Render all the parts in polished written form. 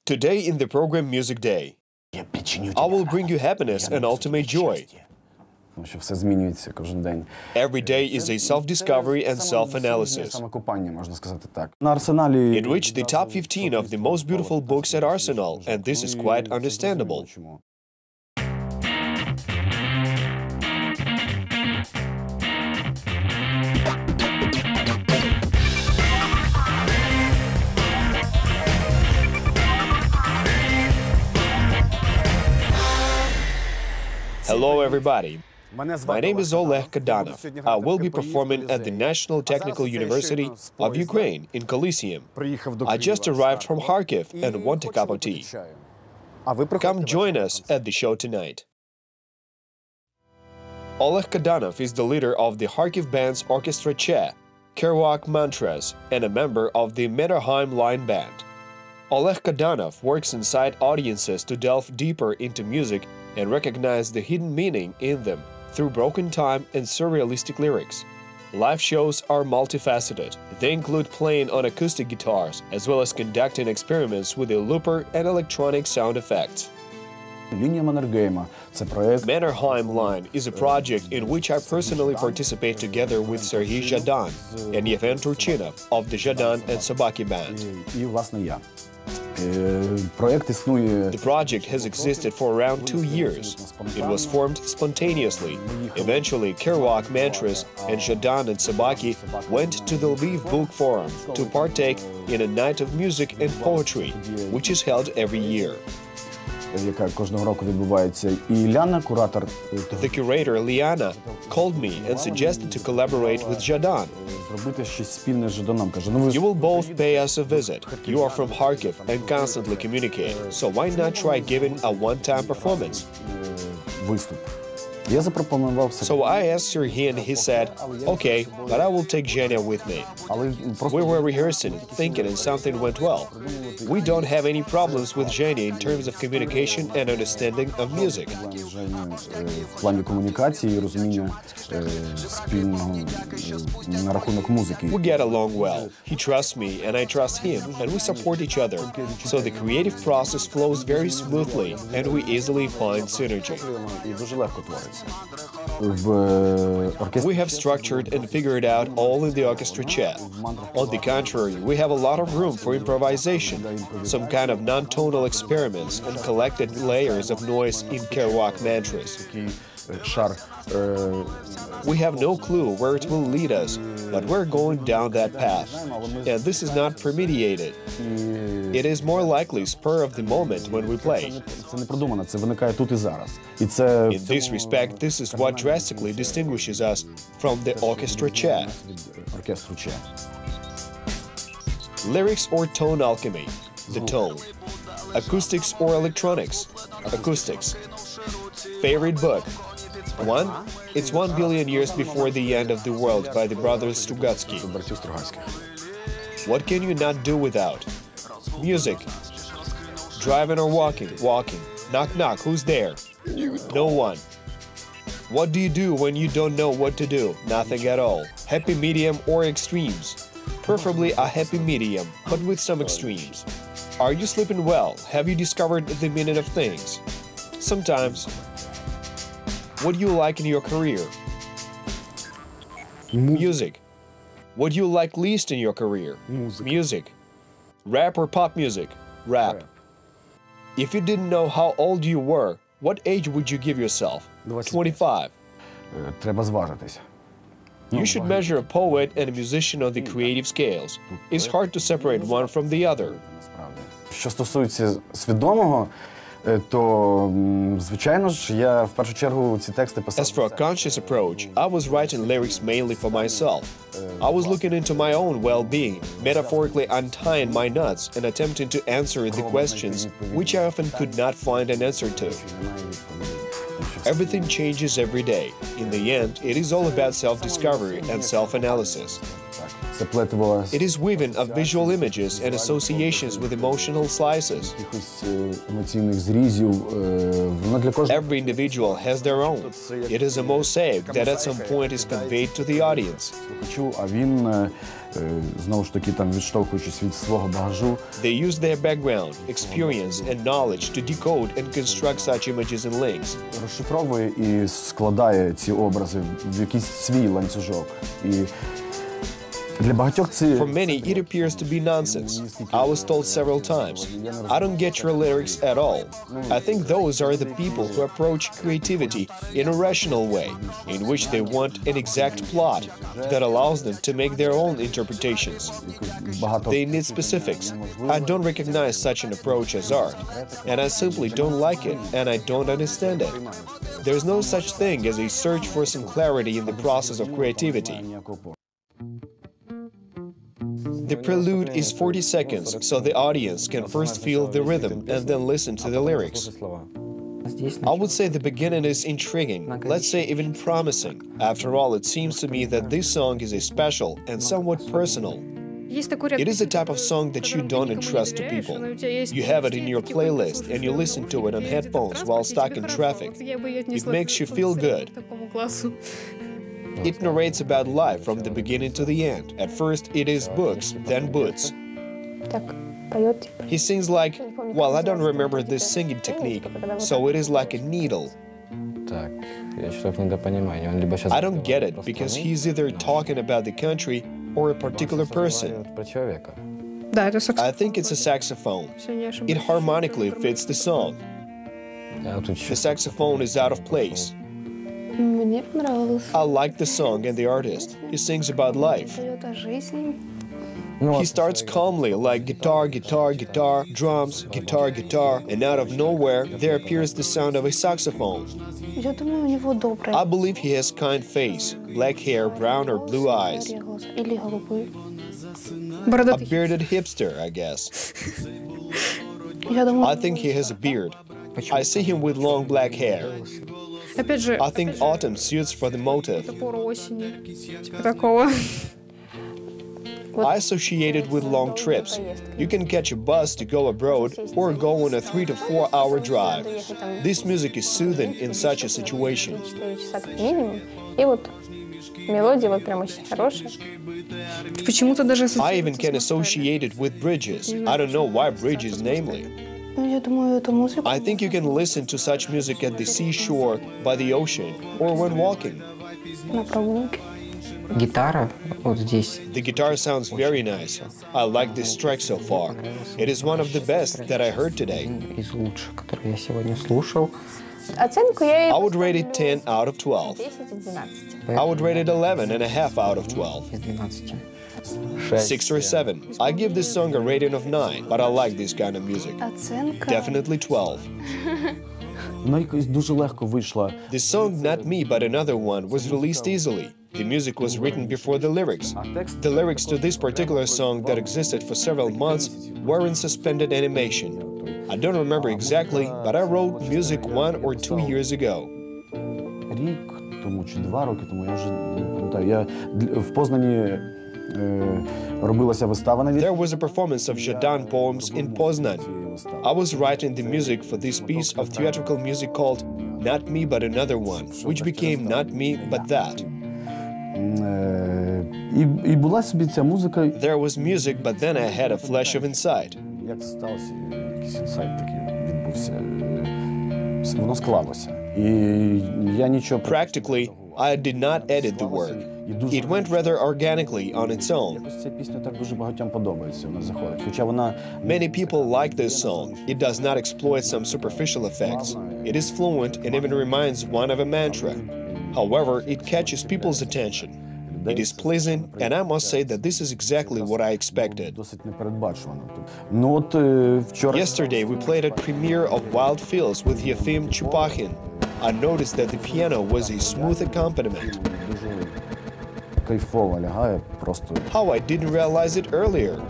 Today in the program Music Day, I will bring you happiness and ultimate joy. Every day is a self-discovery and self-analysis. It reached the top 15 of the most beautiful books at Arsenal, and this is quite understandable. Hello everybody, my name is Oleh Kadanov. I will be performing at the National Technical University of Ukraine in Coliseum. I just arrived from Kharkiv and want a cup of tea. Come join us at the show tonight. Oleh Kadanov is the leader of the Kharkiv band's Orchestra Che, Kerouac Mantras, and a member of the Mannerheim Line band. Oleh Kadanov works inside audiences to delve deeper into music and recognize the hidden meaning in them through broken time and surrealistic lyrics. Live shows are multifaceted. They include playing on acoustic guitars, as well as conducting experiments with a looper and electronic sound effects. Mannerheim Line is a project in which I personally participate together with Zhadan and Yevhen Turchinov of the Zhadan and Sobaki band. The project has existed for around 2 years. It was formed spontaneously. Eventually, Kerouac Mantras and Zhadan and Sobaki went to the Lviv Book Forum to partake in a night of music and poetry, which is held every year. The curator, Liana, called me and suggested to collaborate with Zhadan. You will both pay us a visit. You are from Kharkiv and constantly communicate, so why not try giving a one-time performance? So I asked Sergei and he said, okay, but I will take Zhenya with me. We were rehearsing, thinking, and something went well. We don't have any problems with Zhenya in terms of communication and understanding of music. We get along well. He trusts me and I trust him, and we support each other. So the creative process flows very smoothly and we easily find synergy. We have structured and figured out all in the Orchestra Che. On the contrary, we have a lot of room for improvisation, some kind of non-tonal experiments and collected layers of noise in Kerouac Mantras. We have no clue where it will lead us, but we're going down that path. And this is not premeditated. It is more likely spur of the moment when we play. In this respect, this is what drastically distinguishes us from the Orchestra Che. Lyrics or tone alchemy, the tone. Acoustics or electronics, acoustics. Favorite book? One, it's 1 billion years before the end of the world by the brothers Strugatsky. What can you not do without? Music. Driving or walking? Walking. Knock knock, who's there? No one. What do you do when you don't know what to do? Nothing at all. Happy medium or extremes? Preferably a happy medium, but with some extremes. Are you sleeping well? Have you discovered the meaning of things? Sometimes. What do you like in your career? Music. What do you like least in your career? Music. Rap or pop music? Rap. If you didn't know how old you were, what age would you give yourself? 25. You should measure a poet and a musician on the creative scales. It's hard to separate one from the other. As for a conscious approach, I was writing lyrics mainly for myself. I was looking into my own well-being, metaphorically untying my knots and attempting to answer the questions which I often could not find an answer to. Everything changes every day. In the end, it is all about self-discovery and self-analysis. It is woven of visual images and associations with emotional slices. Every individual has their own. It is a mosaic that at some point is conveyed to the audience. They use their background, experience and knowledge to decode and construct such images and links. Розшифровує і складає ці образи в якийсь свій ланцюжок. For many, it appears to be nonsense. I was told several times, I don't get your lyrics at all. I think those are the people who approach creativity in a rational way, in which they want an exact plot that allows them to make their own interpretations. They need specifics. I don't recognize such an approach as art, and I simply don't like it, and I don't understand it. There's no such thing as a search for some clarity in the process of creativity. The prelude is 40 seconds, so the audience can first feel the rhythm and then listen to the lyrics. I would say the beginning is intriguing, let's say even promising. After all, it seems to me that this song is a special and somewhat personal. It is a type of song that you don't entrust to people. You have it in your playlist and you listen to it on headphones while stuck in traffic. It makes you feel good. It narrates about life from the beginning to the end. At first, it is books, then boots. He sings like, well, I don't remember this singing technique, so it is like a needle. I don't get it, because he's either talking about the country or a particular person. I think it's a saxophone. It harmonically fits the song. The saxophone is out of place. I like the song and the artist. He sings about life. He starts calmly, like guitar, guitar, guitar, drums, guitar, guitar, and out of nowhere there appears the sound of a saxophone. I believe he has kind face, black hair, brown or blue eyes. A bearded hipster, I guess. I think he has a beard. I see him with long black hair. I think autumn suits for the motive. I associate it with long trips. You can catch a bus to go abroad or go on a 3 to 4 hour drive. This music is soothing in such a situation. I even can associate it with bridges. I don't know why bridges, namely. I think you can listen to such music at the seashore, by the ocean, or when walking. The guitar sounds very nice. I like this track so far. It is one of the best that I heard today. I would rate it 10 out of 12. I would rate it 11.5 out of 12. 6 or 7. I give this song a rating of 9, but I like this kind of music. Definitely 12. The song Not Me But Another One was released easily. The music was written before the lyrics. The lyrics to this particular song that existed for several months were in suspended animation. I don't remember exactly, but I wrote music 1 or 2 years ago. There was a performance of Zhadan poems in Poznan. I was writing the music for this piece of theatrical music called Not Me But Another One, which became Not Me But That. There was music, but then I had a flash of insight. Practically, I did not edit the work. It went rather organically on its own. Many people like this song. It does not exploit some superficial effects. It is fluent and even reminds one of a mantra. However, it catches people's attention. It is pleasing, and I must say that this is exactly what I expected. Yesterday, we played a premiere of Wild Fields with Yefim Chupachin. I noticed that the piano was a smooth accompaniment. How I didn't realize it earlier.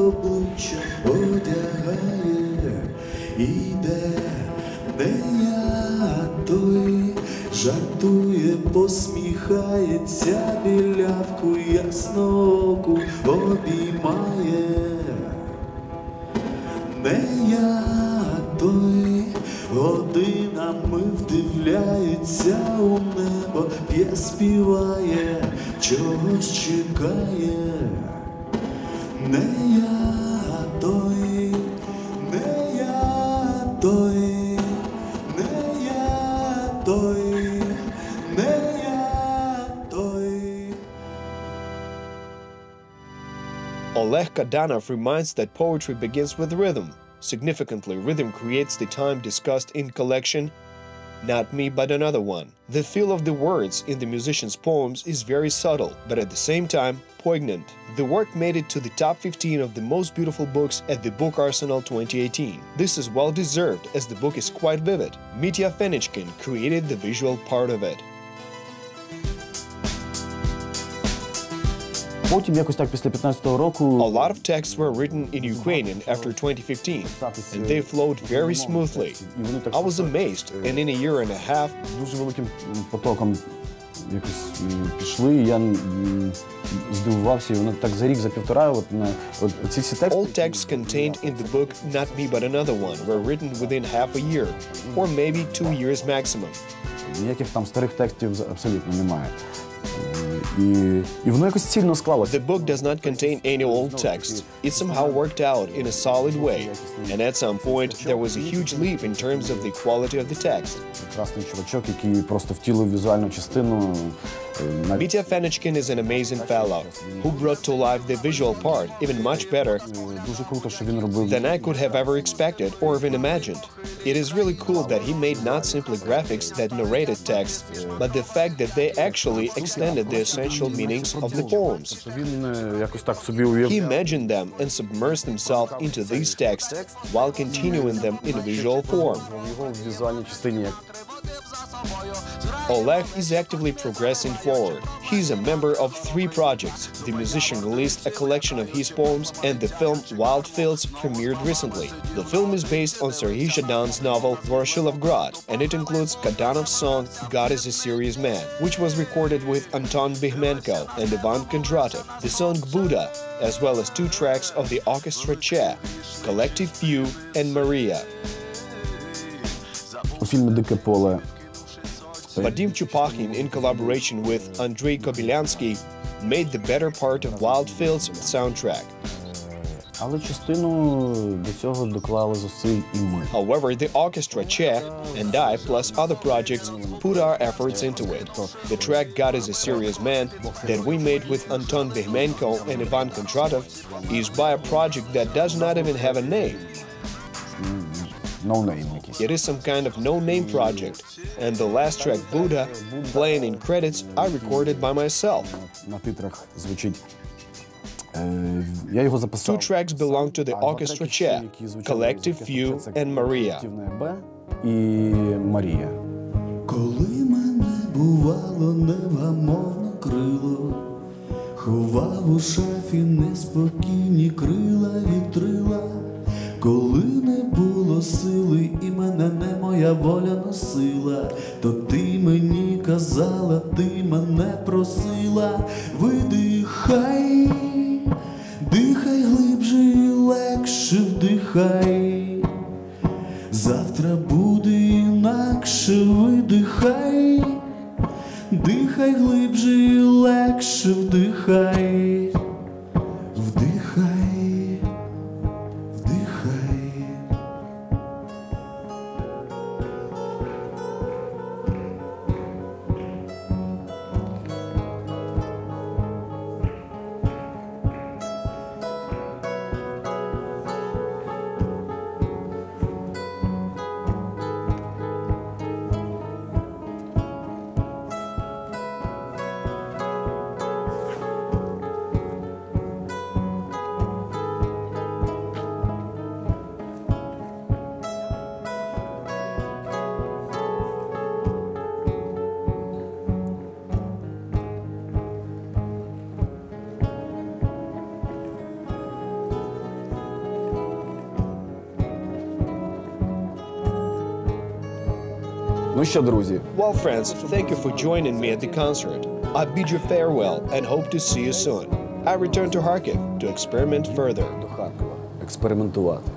обличчя одягає, іде, не я той, жартує, посміхається, білявку яснооку обіймає. Не я той, годинами вдивляється у небо, п'є, співає, чогось чекає. Не я той, не я той, не я той, не я той. Oleh Kadanov reminds that poetry begins with rhythm. Significantly, rhythm creates the time discussed in collection Not Me But Another One. The feel of the words in the musician's poems is very subtle, but at the same time poignant. The work made it to the top 15 of the most beautiful books at the Book Arsenal 2018. This is well deserved as the book is quite vivid. Mitya Fenichkin created the visual part of it. Потім якось так після 15-го A року lot of texts were written in Ukrainian after 2015, and they flowed very smoothly. I was amazed, and in a year and a half, дуже великим потоком якось пішли, і я здивувався, і воно так за рік, за півтора, от ці всі тексти. all texts contained in the book Not Me But Another One were written within half a year, or maybe 2 years maximum. Ніяких там старих текстів абсолютно немає. І воно якось цільно склалося. The book does not contain any old texts. It somehow worked out in a solid way, and at some point there was a huge leap in terms of the quality of the text. Прекрасний чувачок, який просто втілив візуальну частину. Mitya Fenichkin is an amazing fellow who brought to life the visual part even much better Дуже круто, що він робив. than I could have ever expected or even imagined. It is really cool that he made not simply graphics that narrated text, but the fact that they actually extended the essential meanings of the poems. Він якось так собі уявив. He imagined them and submersed himself into these texts while continuing them in visual form. Його в візуальній частині як Oleh is actively progressing forward. He is a member of 3 projects. The musician released a collection of his poems, and the film Wild Fields premiered recently. The film is based on Zhadan's novel Vorshilov, and it includes Kadanov's song God is a Serious Man, which was recorded with Anton Bihmenko and Ivan Kondratov, the song Buddha, as well as 2 tracks of the Orchestra Che, Collective View and Maria. у фільмі «Дике поле». Vadim Chupachin, in collaboration with Andrei Kobylyansky, made the better part of Wild Fields soundtrack. Але частину до цього доклали зусиль і ми. However, the Orchestra Che and I, plus other projects, put our efforts into it. The track God is a Serious Man that we made with Anton Bihmenko and Ivan Kondratov is by a project that does not even have a name. No name якийсь. It is some kind of no-name project, and the last track, Buddha, playing in credits, I recorded by myself. На титрах звучить. Я його записав. 2 tracks belong to the Orchestra Che, Collective View and Maria. Б і Марія. Коли мене бувало невгамовно крило, ховав у шафі неспокійні крила вітрила. Коли не було сили і мене не моя воля носила, то ти мені казала, ти мене просила, видихай, дихай глибше і легше вдихай, завтра буде інакше, видихай, дихай глибше і легше вдихай, вдихай. Ну що, друзі, Well, friends, thank you for joining me at the concert. I bid you farewell and hope to see you soon. I return to Kharkiv to experiment further. до Харкова експериментувати.